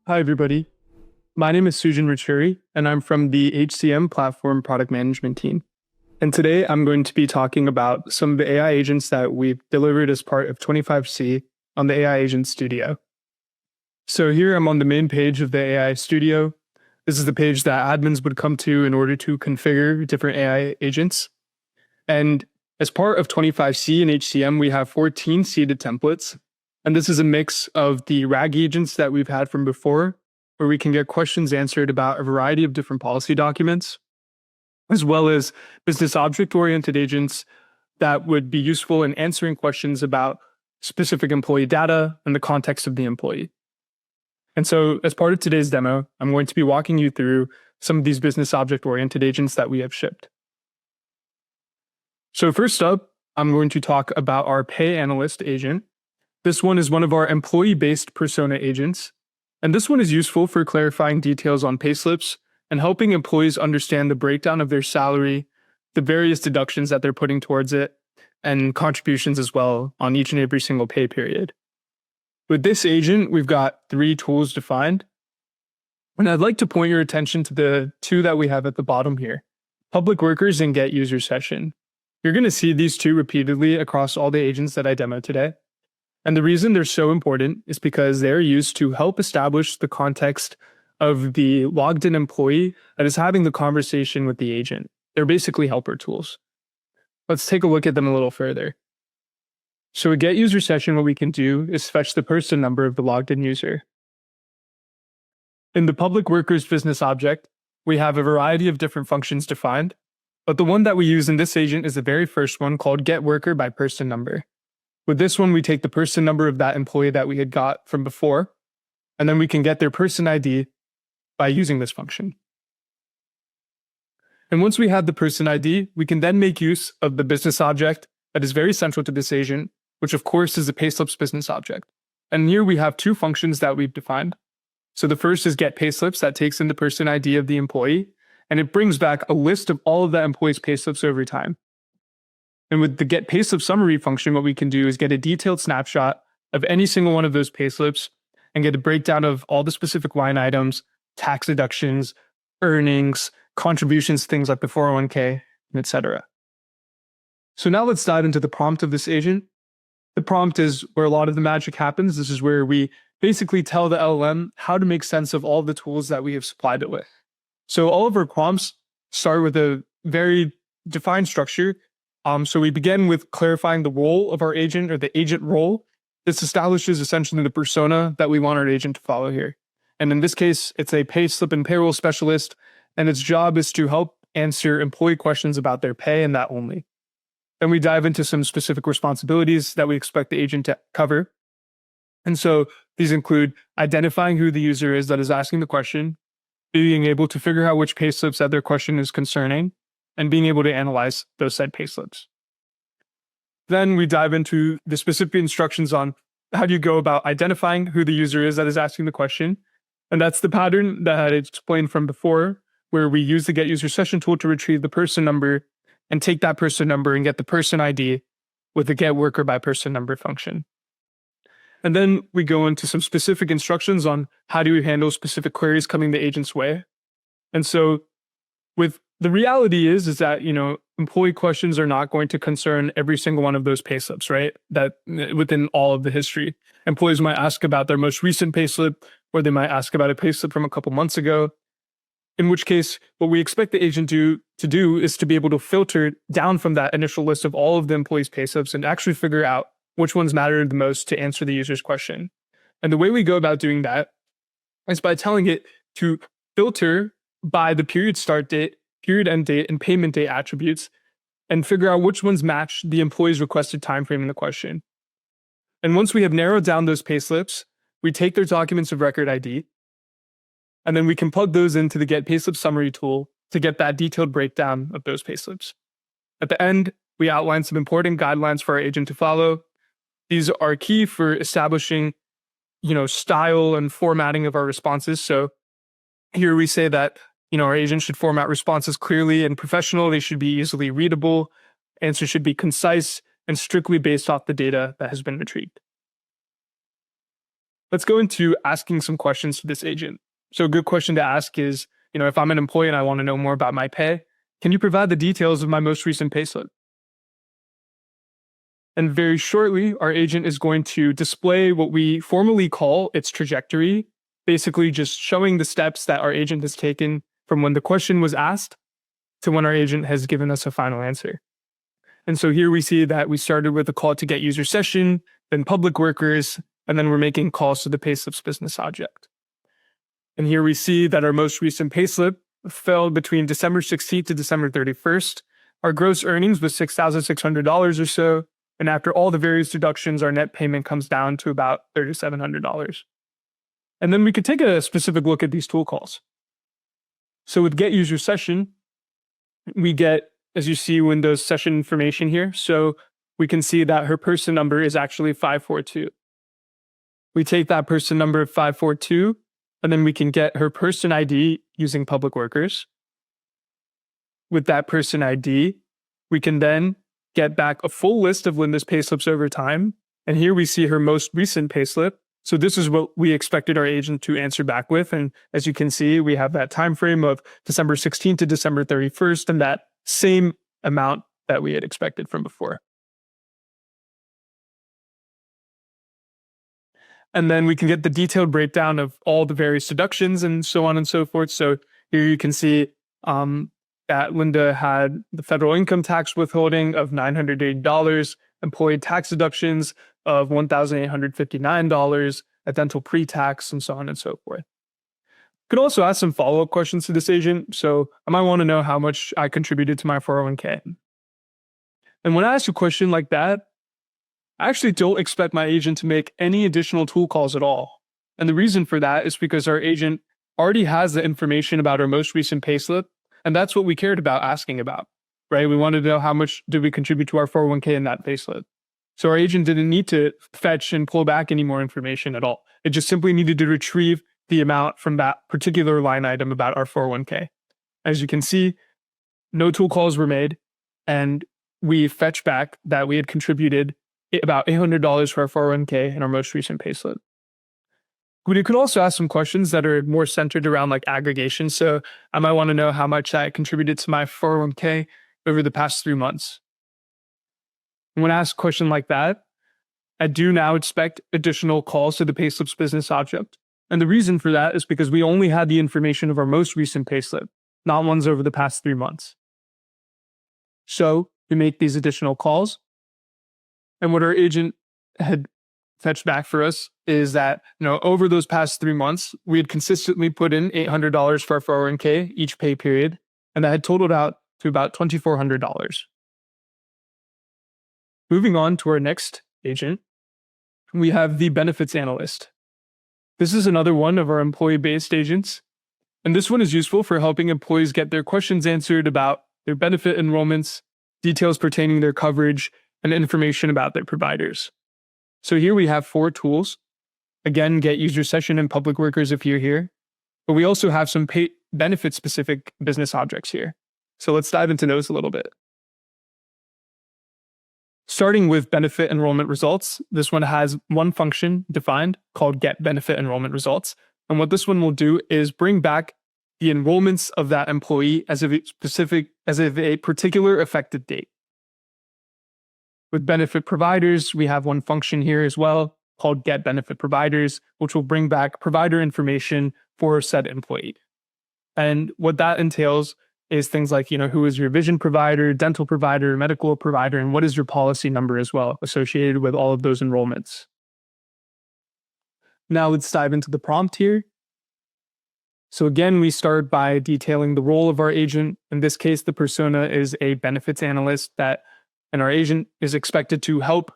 Hi, everybody. My name is Sujan Rachuri, and I'm from the HCM platform product management team. And today I'm going to be talking about some of the AI agents that we've delivered as part of 25C on the AI Agent Studio. So here I'm on the main page of the AI Studio. This is the page that admins would come to in order to configure different AI agents. And as part of 25C and HCM, we have 14 seeded templates. And this is a mix of the RAG agents that we've had from before, where we can get questions answered about a variety of different policy documents, as well as business object-oriented agents that would be useful in answering questions about specific employee data and the context of the employee. And so as part of today's demo, I'm going to be walking you through some of these business object-oriented agents that we have shipped. So first up, I'm going to talk about our Pay Analyst agent. This one is one of our employee-based persona agents, and this one is useful for clarifying details on payslips and helping employees understand the breakdown of their salary, the various deductions that they're putting towards it, and contributions as well on each and every single pay period. With this agent, we've got 3 tools defined, and I'd like to point your attention to the 2 that we have at the bottom here, Public Workers and Get User Session. You're going to see these 2 repeatedly across all the agents that I demoed today. And the reason they're so important is because they're used to help establish the context of the logged in employee that is having the conversation with the agent. They're basically helper tools. Let's take a look at them a little further. So a Get User Session, what we can do is fetch the person number of the logged in user. In the Public Workers business object, we have a variety of different functions defined, but the one that we use in this agent is the very first one called Get Worker by Person Number. With this one, we take the person number of that employee that we had got from before, and then we can get their person ID by using this function. And once we have the person ID, we can then make use of the business object that is very central to this agent, which of course is the payslips business object. And here we have 2 functions that we've defined. So the first is Get Payslips, that takes in the person ID of the employee, and it brings back a list of all of that employee's payslips over time. And with the Get Payslip Summary function, what we can do is get a detailed snapshot of any single one of those payslips and get a breakdown of all the specific line items, tax deductions, earnings, contributions, things like the 401k, etc. So now let's dive into the prompt of this agent. The prompt is where a lot of the magic happens. This is where we basically tell the LLM how to make sense of all the tools that we have supplied it with. So all of our prompts start with a very defined structure. So we begin with clarifying the role of our agent, or the agent role. This establishes essentially the persona that we want our agent to follow here. And in this case, it's a payslip and payroll specialist, and its job is to help answer employee questions about their pay and that only. Then we dive into some specific responsibilities that we expect the agent to cover. And so these include identifying who the user is that is asking the question, being able to figure out which payslips that their question is concerning, and being able to analyze those said payslips. Then we dive into the specific instructions on how do you go about identifying who the user is that is asking the question. And that's the pattern that I had explained from before, where we use the Get User Session tool to retrieve the person number and take that person number and get the person ID with the Get Worker by Person Number function. And then we go into some specific instructions on how do we handle specific queries coming the agent's way. And so with the reality is that, employee questions are not going to concern every single one of those payslips, right? That within all of the history, employees might ask about their most recent payslip, or they might ask about a payslip from a couple months ago. In which case, what we expect the agent to do is to be able to filter down from that initial list of all of the employees' payslips and actually figure out which ones matter the most to answer the user's question. And the way we go about doing that is by telling it to filter by the period start date, period end date, and payment date attributes, and figure out which ones match the employee's requested time frame in the question. And once we have narrowed down those payslips, we take their documents of record ID, and then we can plug those into the Get Payslip Summary tool to get that detailed breakdown of those payslips. At the end, we outline some important guidelines for our agent to follow. These are key for establishing, style and formatting of our responses. So here we say that our agent should format responses clearly and professional. They should be easily readable. Answers should be concise and strictly based off the data that has been retrieved. Let's go into asking some questions to this agent. So a good question to ask is, if I'm an employee and I want to know more about my pay, can you provide the details of my most recent payslip? And very shortly, our agent is going to display what we formally call its trajectory, basically just showing the steps that our agent has taken from when the question was asked to when our agent has given us a final answer. And so here we see that we started with a call to get user session, then public workers, and then we're making calls to the payslips business object. And here we see that our most recent payslip fell between December 16th to December 31st. Our gross earnings was $6,600 or so. And after all the various deductions, our net payment comes down to about $3,700. And then we could take a specific look at these tool calls. So with get user session, we get, as you see, Windows session information here. So we can see that her person number is actually 542. We take that person number of 542, and then we can get her person ID using public workers. With that person ID, we can then get back a full list of Linda's payslips over time. And here we see her most recent payslip. So this is what we expected our agent to answer back with. And as you can see, we have that time frame of December 16th to December 31st and that same amount that we had expected from before. And then we can get the detailed breakdown of all the various deductions and so on and so forth. So here you can see that Linda had the federal income tax withholding of $980, employee tax deductions of $1,859, a dental pre-tax, and so on and so forth. You could also ask some follow-up questions to this agent. So I might want to know how much I contributed to my 401k. And when I ask a question like that, I actually don't expect my agent to make any additional tool calls at all. And the reason for that is because our agent already has the information about our most recent payslip, and that's what we cared about asking about, right? We wanted to know how much did we contribute to our 401k in that payslip. So our agent didn't need to fetch and pull back any more information at all. It just simply needed to retrieve the amount from that particular line item about our 401k. As you can see, no tool calls were made, and we fetched back that we had contributed about $800 for our 401k in our most recent payslip. We could also ask some questions that are more centered around like aggregation. So I might want to know how much I contributed to my 401k over the past 3 months. And when I ask a question like that, I do now expect additional calls to the payslips business object. And the reason for that is because we only had the information of our most recent payslip, not ones over the past 3 months. So we make these additional calls. And what our agent had fetched back for us is that, over those past 3 months, we had consistently put in $800 for our 401k each pay period, and that had totaled out to about $2,400. Moving on to our next agent, we have the benefits analyst. This is another one of our employee-based agents, and this one is useful for helping employees get their questions answered about their benefit enrollments, details pertaining to their coverage, and information about their providers. So here we have 4 tools. Again, get user session and public workers if you're here. But we also have some benefit-specific business objects here. So let's dive into those a little bit. Starting with benefit enrollment results, this one has one function defined called get benefit enrollment results. And what this one will do is bring back the enrollments of that employee as of a particular effective date. With benefit providers, we have one function here as well called get benefit providers, which will bring back provider information for said employee. And what that entails is things like, who is your vision provider, dental provider, medical provider, and what is your policy number as well associated with all of those enrollments. Now let's dive into the prompt here. So again, we start by detailing the role of our agent. In this case, the persona is a benefits analyst and our agent is expected to help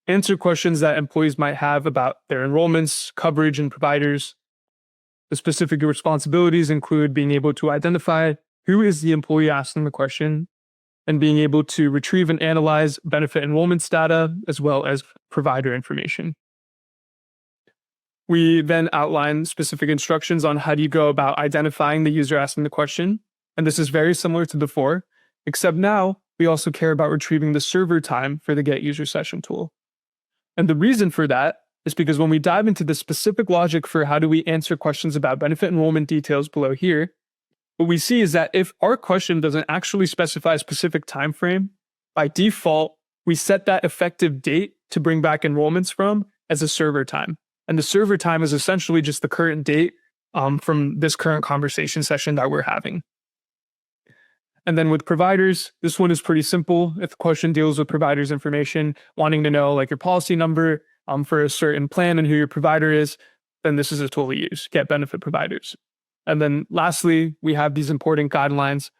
answer questions that employees might have about their enrollments, coverage, and providers. The specific responsibilities include being able to identify who is the employee asking the question and being able to retrieve and analyze benefit enrollments data as well as provider information. We then outline specific instructions on how do you go about identifying the user asking the question. And this is very similar to before, except now we also care about retrieving the server time for the get user session tool. And the reason for that is because when we dive into the specific logic for how do we answer questions about benefit enrollment details below here, what we see is that if our question doesn't actually specify a specific time frame, by default, we set that effective date to bring back enrollments from as a server time. And the server time is essentially just the current date from this current conversation session that we're having. And then with providers, this one is pretty simple. If the question deals with providers' information, wanting to know like your policy number for a certain plan and who your provider is, then this is a tool we use, Get Benefit Providers. And then lastly, we have these important guidelines,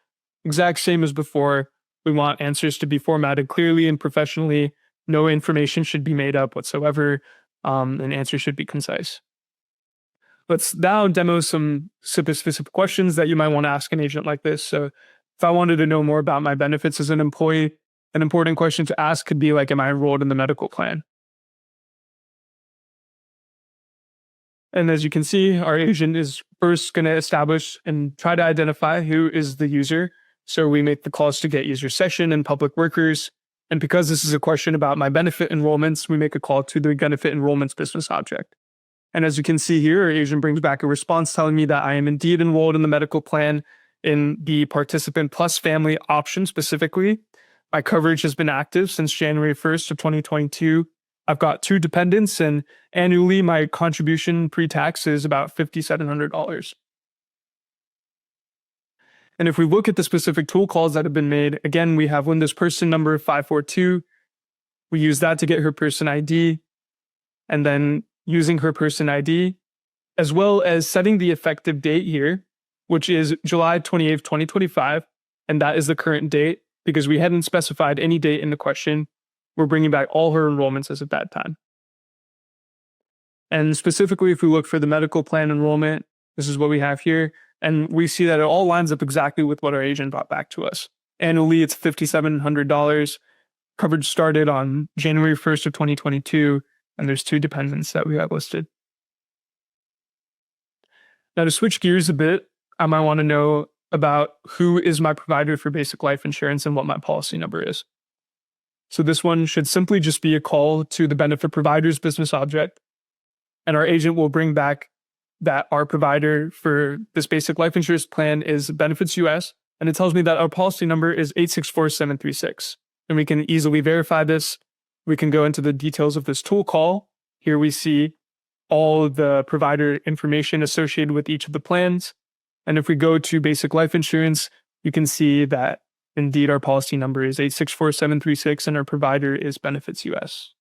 exact same as before. We want answers to be formatted clearly and professionally. No information should be made up whatsoever, and answers should be concise. Let's now demo some specific questions that you might want to ask an agent like this. So if I wanted to know more about my benefits as an employee, an important question to ask could be like, am I enrolled in the medical plan? And as you can see, our agent is first going to establish and try to identify who is the user. So we make the calls to get user session and public workers. And because this is a question about my benefit enrollments, we make a call to the benefit enrollments business object. And as you can see here, our agent brings back a response telling me that I am indeed enrolled in the medical plan in the participant plus family option specifically. My coverage has been active since January 1st of 2022. I've got 2 dependents, and annually my contribution pre-tax is about $5,700. And if we look at the specific tool calls that have been made, again, we have Linda's person number 542. We use that to get her person ID, and then using her person ID, as well as setting the effective date here, which is July 28th, 2025. And that is the current date because we hadn't specified any date in the question. We're bringing back all her enrollments as of that time. And specifically, if we look for the medical plan enrollment, this is what we have here. And we see that it all lines up exactly with what our agent brought back to us. Annually, it's $5,700. Coverage started on January 1st of 2022, and there's 2 dependents that we have listed. Now, to switch gears a bit, I might want to know about who is my provider for basic life insurance and what my policy number is. So this one should simply just be a call to the benefit provider's business object, and our agent will bring back that our provider for this basic life insurance plan is Benefits US, and it tells me that our policy number is 864736. And we can easily verify this. We can go into the details of this tool call. Here we see all the provider information associated with each of the plans. And if we go to basic life insurance, you can see that indeed our policy number is 864736 and our provider is Benefits US.